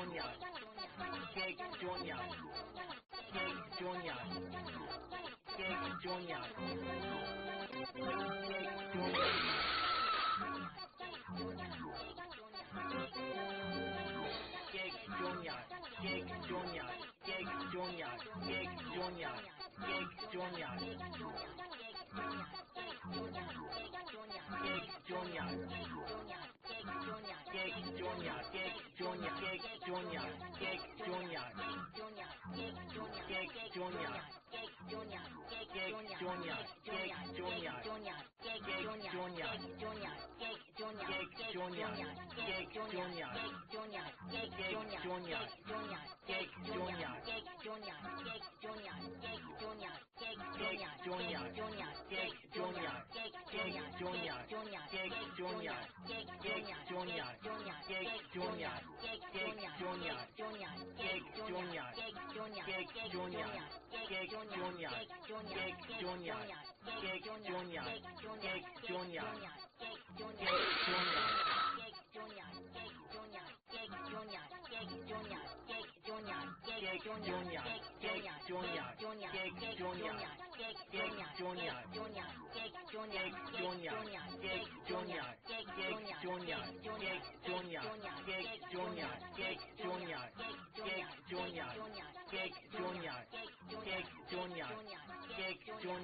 Junior, Jake Junior, Jake Junior, Jake Junior, Jake Junior. Jake Junior, Jake Junior, Jake Junior, Jake Junior, Jake Junior, Jake Junior, Jake Junior, Jake Junior, Jake Junior, Jake Junior, Jake Junior, Jake Junior, Jake Junior, Jake Junior, Jake Junior, Jake Junior, Jake Junior, Jake Junior, Jake Junior,